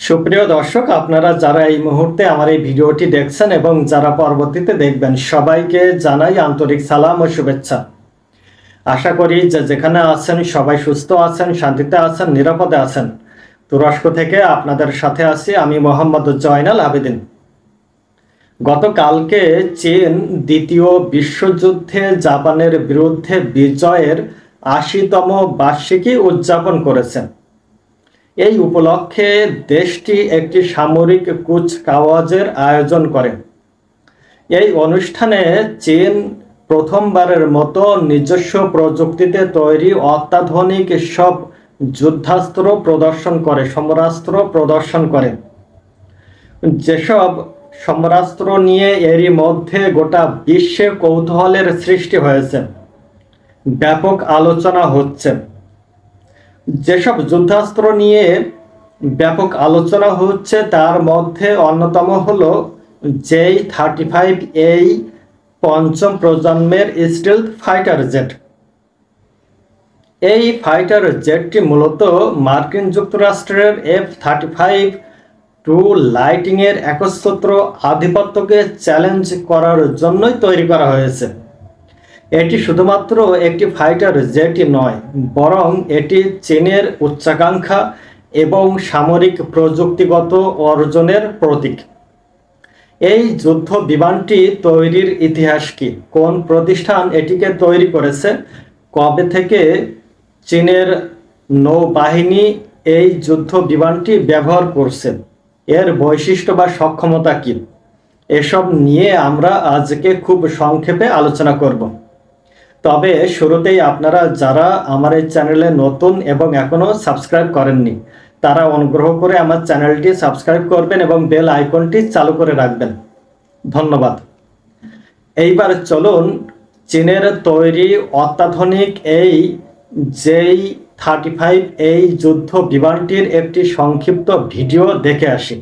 সুপ্রিয় দর্শক, আপনারা যারা এই মুহূর্তে আমার এই ভিডিওটি দেখছেন এবং যারা পরবর্তীতে দেখবেন, সবাইকে জানাই আন্তরিক সালাম ও শুভেচ্ছা। আশা করি যে যেখানে আছেন সবাই সুস্থ আছেন, শান্তিতে আছেন, নিরাপদে আছেন। তুরস্ক থেকে আপনাদের সাথে আছি আমি মোহাম্মদ জয়নাল আবেদিন। গতকালকে চীন দ্বিতীয় বিশ্বযুদ্ধে জাপানের বিরুদ্ধে বিজয়ের ৮০তম বার্ষিকী উদযাপন করেছে। এই উপলক্ষে দেশটি একটি সামরিক কুচকাওয়াজের আয়োজন করে। এই অনুষ্ঠানে চীন প্রথমবারের মতো নিজস্ব প্রযুক্তিতে তৈরি অত্যাধুনিক সব যুদ্ধাস্ত্র প্রদর্শন করে, সমরাস্ত্র প্রদর্শন করে। যেসব সমরাস্ত্র নিয়ে এরই মধ্যে গোটা বিশ্বে কৌতূহলের সৃষ্টি হয়েছে, ব্যাপক আলোচনা হচ্ছে। যেসব যুদ্ধাস্ত্র নিয়ে ব্যাপক আলোচনা হচ্ছে তার মধ্যে অন্যতম হলো J-35A পঞ্চম প্রজন্মের স্টিলথ ফাইটার জেট। এই ফাইটার জেটটি মূলত মার্কিন যুক্তরাষ্ট্রের F-35 লাইটিংয়ের একচ্ছত্র আধিপত্যকে চ্যালেঞ্জ করার জন্যই তৈরি করা হয়েছে। এটি শুধুমাত্র একটি ফাইটার জেটই নয়, বরং এটি চীনের উচ্চাকাঙ্ক্ষা এবং সামরিক প্রযুক্তিগত অর্জনের প্রতীক। এই যুদ্ধ বিমানটি তৈরির ইতিহাস কি? কোন প্রতিষ্ঠান এটিকে তৈরি করেছে? কবে থেকে চীনের নৌবাহিনী এই যুদ্ধ বিমানটি ব্যবহার করছে? এর বৈশিষ্ট্য বা সক্ষমতা কি? এসব নিয়ে আমরা আজকে খুব সংক্ষেপে আলোচনা করব। তবে শুরুতেই আপনারা যারা আমার এই চ্যানেলে নতুন এবং এখনও সাবস্ক্রাইব করেননি, তারা অনুগ্রহ করে আমার চ্যানেলটি সাবস্ক্রাইব করবেন এবং বেল আইকনটি চালু করে রাখবেন। ধন্যবাদ। এইবার চলুন চীনের তৈরি অত্যাধুনিক এই J-35 যুদ্ধ বিমানটির একটি সংক্ষিপ্ত ভিডিও দেখে আসি।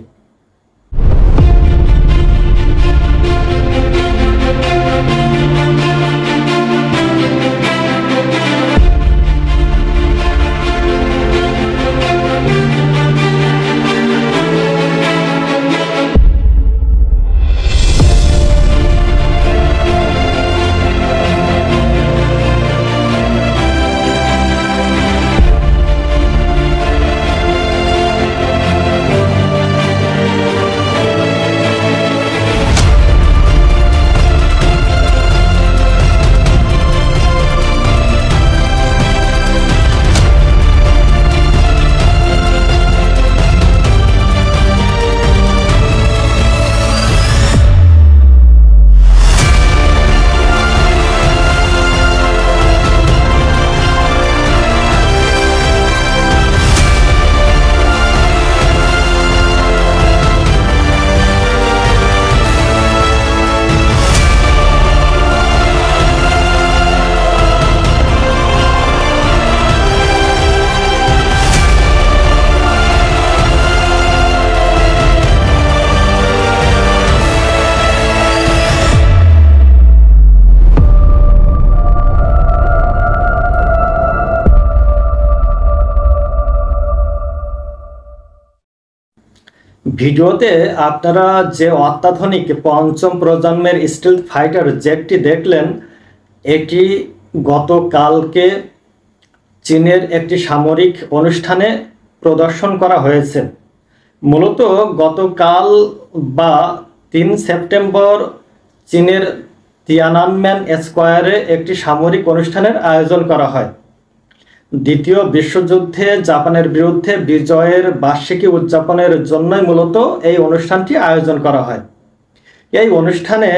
ভিডিওতে আপনারা যে অত্যাধুনিক পঞ্চম প্রজন্মের স্টিলথ ফাইটার জেটটি দেখলেন, এটি গতকালকে চীনের একটি সামরিক অনুষ্ঠানে প্রদর্শন করা হয়েছে। মূলত গতকাল বা ৩ সেপ্টেম্বর চীনের তিয়ানানমেন স্কোয়ারে একটি সামরিক অনুষ্ঠানের আয়োজন করা হয়। দ্বিতীয় বিশ্বযুদ্ধে জাপানের বিরুদ্ধে বিজয়ের বার্ষিকী উদযাপনের জন্যই মূলত এই অনুষ্ঠানটি আয়োজন করা হয়। এই অনুষ্ঠানে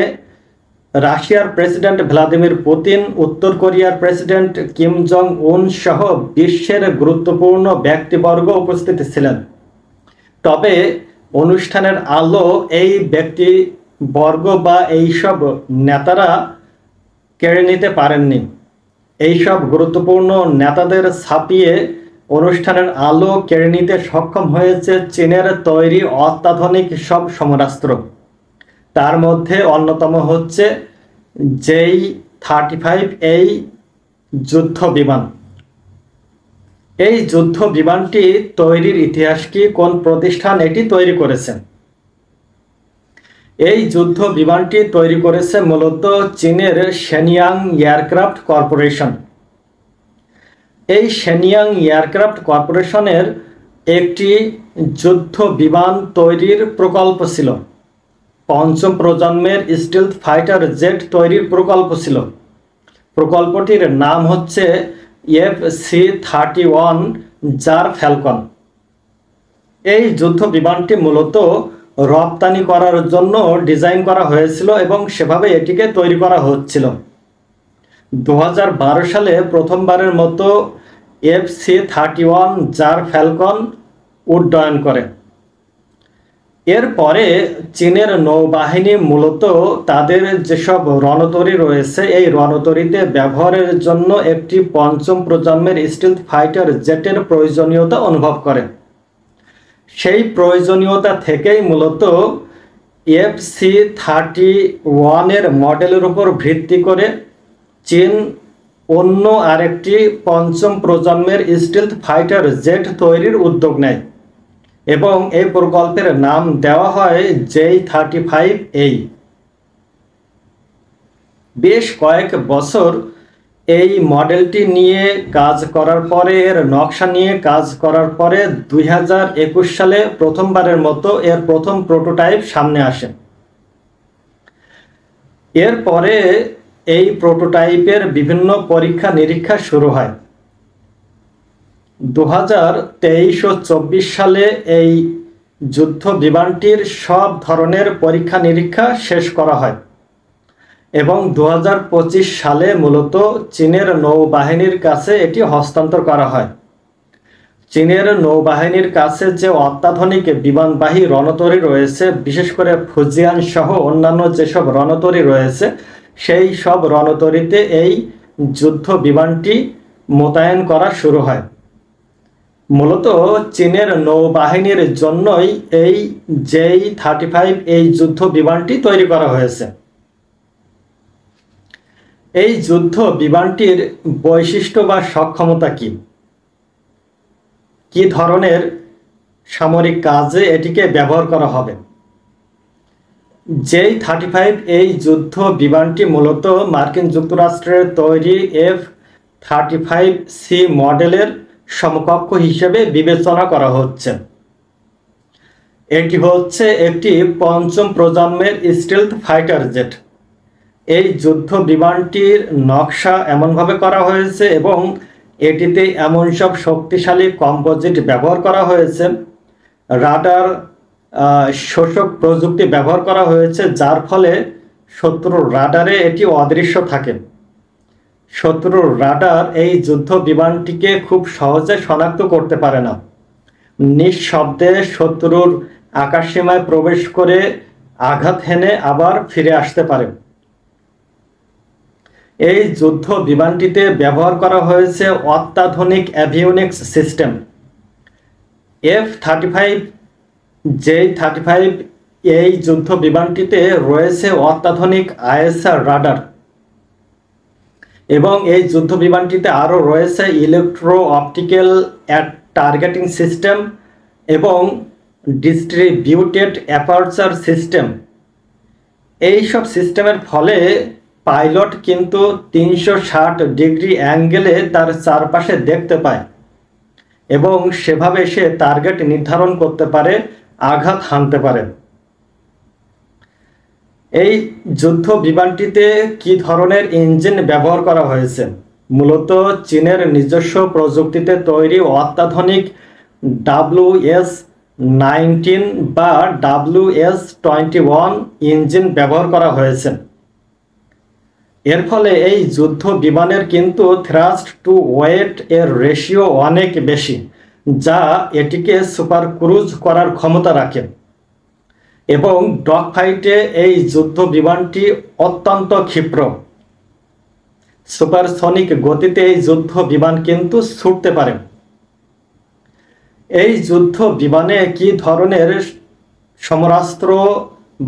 রাশিয়ার প্রেসিডেন্ট ভ্লাদিমির পুতিন, উত্তর কোরিয়ার প্রেসিডেন্ট কিম জং উন সহ বিশ্বের গুরুত্বপূর্ণ ব্যক্তিবর্গ উপস্থিত ছিলেন। তবে অনুষ্ঠানের আলো এই ব্যক্তিবর্গ বা এইসব নেতারা কেড়ে নিতে পারেননি। এইসব গুরুত্বপূর্ণ নেতাদের ছাপিয়ে অনুষ্ঠানের আলো কেড়ে নিতে সক্ষম হয়েছে চীনের তৈরি অত্যাধুনিক সব সমরাস্ত্র। তার মধ্যে অন্যতম হচ্ছে J-35 যুদ্ধ বিমান। এই যুদ্ধ বিমানটি তৈরির ইতিহাস কি, কোন প্রতিষ্ঠান এটি তৈরি করেছে? এই যুদ্ধ বিমানটি তৈরি করেছে মূলত চীনের shenyang এয়ারক্রাফট কর্পোরেশন। এই shenyang এয়ারক্রাফট কর্পোরেশনের একটি যুদ্ধ বিমান তৈরির প্রকল্প ছিল। পঞ্চম প্রজন্মের স্টিলথ ফাইটার জেট তৈরির প্রকল্প ছিল। প্রকল্পটির নাম হচ্ছে FC-31 জার ফ্যালকন। এই যুদ্ধ বিমানটি মূলত রপ্তানি করার জন্য ডিজাইন করা হয়েছিল এবং সেভাবে এটিকে তৈরি করা হচ্ছিল। 2012 সালে প্রথমবারের মতো FC-31 জার ফ্যালকন উড্ডয়ন করে। এরপরে চীনের নৌবাহিনী মূলত তাদের যেসব রণতরী রয়েছে এই রণতরীতে ব্যবহারের জন্য একটি পঞ্চম প্রজন্মের স্টিলথ ফাইটার জেটের প্রয়োজনীয়তা অনুভব করে। সেই প্রয়োজনীয়তা থেকেই মূলত FC-31 এর মডেলের উপর ভিত্তি করে চীন অন্য আরেকটি পঞ্চম প্রজন্মের স্টিলথ ফাইটার জেট তৈরির উদ্যোগ নেয় এবং এই প্রকল্পের নাম দেওয়া হয় J-35A। বেশ কয়েক বছর এই মডেলটি নিয়ে কাজ করার পরে, এর নকশা নিয়ে কাজ করার পরে 2021 সালে প্রথমবারের মতো এর প্রথম প্রোটোটাইপ সামনে আসে। এরপরে এই প্রোটোটাইপের বিভিন্ন পরীক্ষা নিরীক্ষা শুরু হয়। 2023 ও 24 সালে এই যুদ্ধ বিমানটির সব ধরনের পরীক্ষা নিরীক্ষা শেষ করা হয় এবং 2025 সালে মূলত চীনের নৌবাহিনীর কাছে এটি হস্তান্তর করা হয়। চীনের নৌবাহিনীর কাছে যে অত্যাধুনিক বিমানবাহী রণতরী রয়েছে, বিশেষ করে ফুজিয়ান সহ অন্যান্য যেসব রণতরী রয়েছে, সেই সব রণতরীতে এই যুদ্ধ বিমানটি মোতায়েন করা শুরু হয়। মূলত চীনের নৌবাহিনীর জন্যই এই J-35 এই যুদ্ধ বিমানটি তৈরি করা হয়েছে। এই যুদ্ধ বিমানটির বৈশিষ্ট্য বা সক্ষমতা কি, কি ধরনের সামরিক কাজে এটিকে ব্যবহার করা হবে? J-35 এই যুদ্ধ বিমানটি মূলত মার্কিন যুক্তরাষ্ট্রের তৈরি F-35C মডেলের সমকক্ষ হিসেবে বিবেচনা করা হচ্ছে। এটি হচ্ছে একটি পঞ্চম প্রজন্মের স্টিলথ ফাইটার জেট। এই যুদ্ধ বিমানটির নকশা এমনভাবে করা হয়েছে এবং এটিতে এমন সব শক্তিশালী কম্পোজিট ব্যবহার করা হয়েছে, রাডার শোষক প্রযুক্তি ব্যবহার করা হয়েছে, যার ফলে শত্রুর রাডারে এটি অদৃশ্য থাকে। শত্রুর রাডার এই যুদ্ধ বিমানটিকে খুব সহজে শনাক্ত করতে পারে না। নিঃশব্দে শত্রুর আকাশসীমায় প্রবেশ করে আঘাত হেনে আবার ফিরে আসতে পারে। এই যুদ্ধ বিমানটিতে ব্যবহার করা হয়েছে অত্যাধুনিক অ্যাভিওনিক্স সিস্টেম। F-35 J-35 এই যুদ্ধ বিমানটিতে রয়েছে অত্যাধুনিক ISR রাডার এবং এই যুদ্ধ বিমানটিতে আরও রয়েছে ইলেকট্রো অপটিক্যাল টার্গেটিং সিস্টেম এবং ডিস্ট্রিবিউটেড অ্যাপারচার সিস্টেম। এই সব সিস্টেমের ফলে পাইলট কিন্তু 360 ডিগ্রি অ্যাঙ্গেলে তার চারপাশে দেখতে পায় এবং সেভাবে সে টার্গেট নির্ধারণ করতে পারে, আঘাত হানতে পারে। এই যুদ্ধ বিমানটিতে কি ধরনের ইঞ্জিন ব্যবহার করা হয়েছে? মূলত চীনের নিজস্ব প্রযুক্তিতে তৈরি অত্যাধুনিক WS-19 বা WS-21 ইঞ্জিন ব্যবহার করা হয়েছে। এর ফলে এই যুদ্ধ বিমানের কিন্তু থ্রাস্ট টু ওয়েট এর রেশিও অনেক বেশি, যা এটিকে সুপার ক্রুজ করার ক্ষমতা রাখে এবং ডগ ফাইটে এই যুদ্ধ বিমানটি অত্যন্ত ক্ষিপ্র। সুপারসনিক গতিতে এই যুদ্ধ বিমান কিন্তু ছুটতে পারে। এই যুদ্ধ বিমানে কি ধরনের সমরাস্ত্র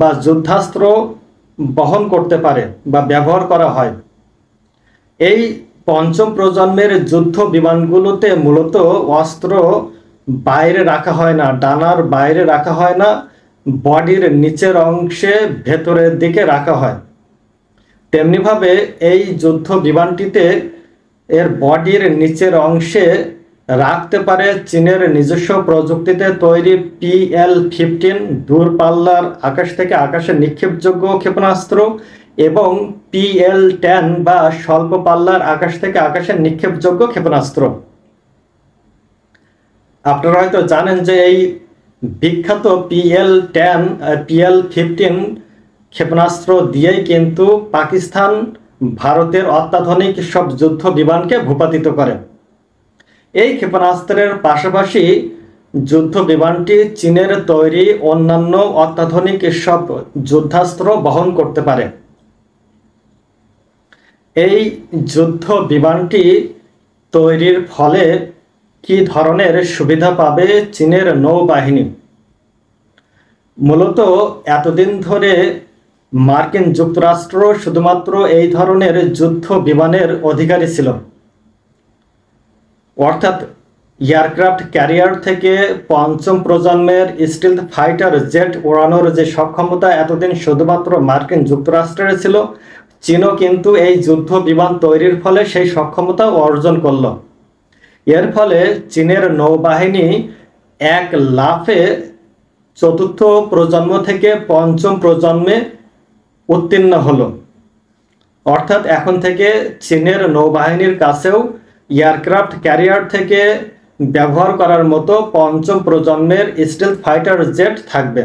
বা যুদ্ধাস্ত্র বহন করতে পারে বা ব্যবহার করা হয়? এই পঞ্চম প্রজন্মের যুদ্ধ বিমানগুলোতে মূলত অস্ত্র বাইরে রাখা হয় না, ডানার বাইরে রাখা হয় না, বডির নিচের অংশে ভেতরের দিকে রাখা হয়। তেমনিভাবে এই যুদ্ধ বিমানটিতে এর বডির নিচের অংশে রাখতে পারে চীনের নিজস্ব প্রযুক্তিতে তৈরি PL-15 দূরপাল্লার আকাশ থেকে আকাশে নিক্ষেপযোগ্য ক্ষেপণাস্ত্র এবং PL-10 বা স্বল্প পাল্লার আকাশ থেকে আকাশে নিক্ষেপযোগ্য ক্ষেপণাস্ত্র। আপনারা হয়তো জানেন যে এই বিখ্যাত PL-10 PL-15 ক্ষেপণাস্ত্র দিয়েই কিন্তু পাকিস্তান ভারতের অত্যাধুনিক সব যুদ্ধ বিমানকে ভূপাতিত করে। এই ক্ষেপণাস্ত্রের পাশাপাশি যুদ্ধ বিমানটি চীনের তৈরি অন্যান্য অত্যাধুনিক সব যুদ্ধাস্ত্র বহন করতে পারে। এই যুদ্ধ বিমানটি তৈরির ফলে কি ধরনের সুবিধা পাবে চীনের নৌবাহিনী? মূলত এতদিন ধরে মার্কিন যুক্তরাষ্ট্র শুধুমাত্র এই ধরনের যুদ্ধ বিমানের অধিকারী ছিল, অর্থাৎ এয়ারক্রাফট ক্যারিয়ার থেকে পঞ্চম প্রজন্মের স্টিলথ ফাইটার জেট ওড়ানোর যে সক্ষমতা এতদিন শুধুমাত্র মার্কিন যুক্তরাষ্ট্রের ছিল, চীনও কিন্তু এই যুদ্ধ বিমান তৈরির ফলে সেই সক্ষমতা অর্জন করল। এর ফলে চীনের নৌবাহিনী এক লাফে চতুর্থ প্রজন্ম থেকে পঞ্চম প্রজন্মে উত্তীর্ণ হলো। অর্থাৎ এখন থেকে চীনের নৌবাহিনীর কাছেও এয়ারক্রাফট ক্যারিয়ার থেকে ব্যবহার করার মতো পঞ্চম প্রজন্মের স্টিলথ ফাইটার জেট থাকবে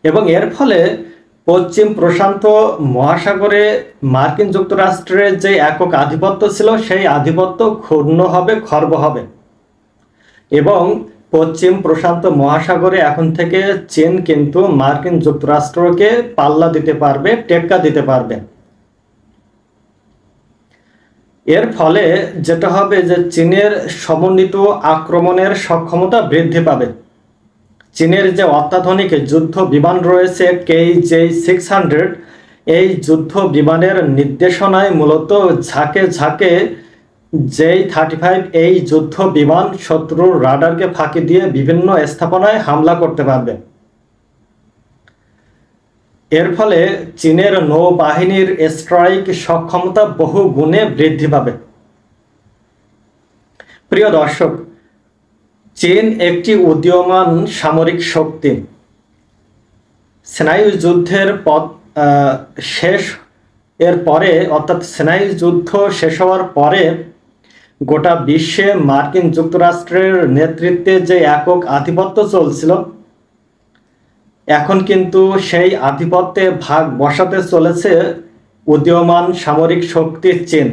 এবং এর ফলে পশ্চিম প্রশান্ত মহাসাগরে মার্কিন যুক্তরাষ্ট্রের যে একক আধিপত্য ছিল সেই আধিপত্য ক্ষুণ্ণ হবে, খর্ব হবে এবং পশ্চিম প্রশান্ত মহাসাগরে এখন থেকে চীন কিন্তু মার্কিন যুক্তরাষ্ট্রকে পাল্লা দিতে পারবে, টেক্কা দিতে পারবে। এর ফলে যেটা হবে যে চীনের সমন্বিত আক্রমণের সক্ষমতা বৃদ্ধি পাবে। চীনের যে অত্যাধুনিক যুদ্ধ বিমান রয়েছে KJ-600, এই যুদ্ধ বিমানের নির্দেশনায় মূলত ঝাঁকে ঝাঁকে J-35 এই যুদ্ধ বিমান শত্রুর রাডারকে ফাঁকি দিয়ে বিভিন্ন স্থাপনায় হামলা করতে পারবে। এর ফলে চীনের নৌবাহিনীর স্ট্রাইক সক্ষমতা বহু গুণে বৃদ্ধি পাবে। প্রিয় দর্শক, চীন একটি উদীয়মান সামরিক শক্তি। সিনাই যুদ্ধের শেষ এর পরে, অর্থাৎ সিনাই যুদ্ধ শেষ হওয়ার পরে গোটা বিশ্বে মার্কিন যুক্তরাষ্ট্রের নেতৃত্বে যে একক আধিপত্য চলছিল, এখন কিন্তু সেই আধিপত্যে ভাগ বসাতে চলেছে উদীয়মান সামরিক শক্তি চীন।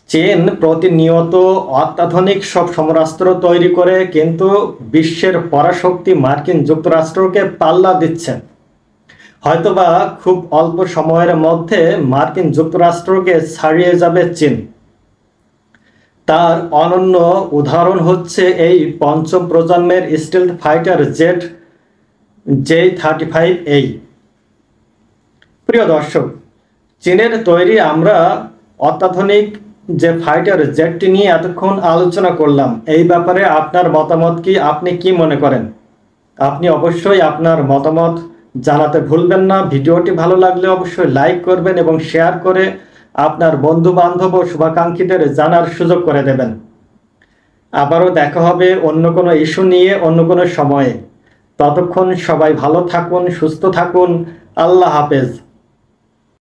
চীন প্রতিনিয়ত অত্যাধুনিক সব সমরাস্ত্র তৈরি করে কিন্তু বিশ্বের পরাশক্তি মার্কিন যুক্তরাষ্ট্রকে পাল্লা দিচ্ছে। হয়তোবা খুব অল্প সময়ের মধ্যে মার্কিন যুক্তরাষ্ট্রকে ছাড়িয়ে যাবে চীন। তার অনন্য উদাহরণ হচ্ছে এই পঞ্চম প্রজন্মের স্টিলথ ফাইটার জেট J-35A। প্রিয় দর্শক, চীনের তৈরি আমরা অত্যাধুনিক যে ফাইটার জেটটি নিয়ে এতক্ষণ আলোচনা করলাম, এই ব্যাপারে আপনার মতামত কি? আপনি কি মনে করেন? আপনি অবশ্যই আপনার মতামত জানাতে ভুলবেন না। ভিডিওটি ভালো লাগলে অবশ্যই লাইক করবেন এবং শেয়ার করে আপনার বন্ধু বান্ধব ও শুভাকাঙ্ক্ষীদের জানার সুযোগ করে দেবেন। আবারও দেখা হবে অন্য কোনো ইস্যু নিয়ে অন্য কোনো সময়ে। ততক্ষণ সবাই ভালো থাকুন, সুস্থ থাকুন। আল্লাহ হাফেজ।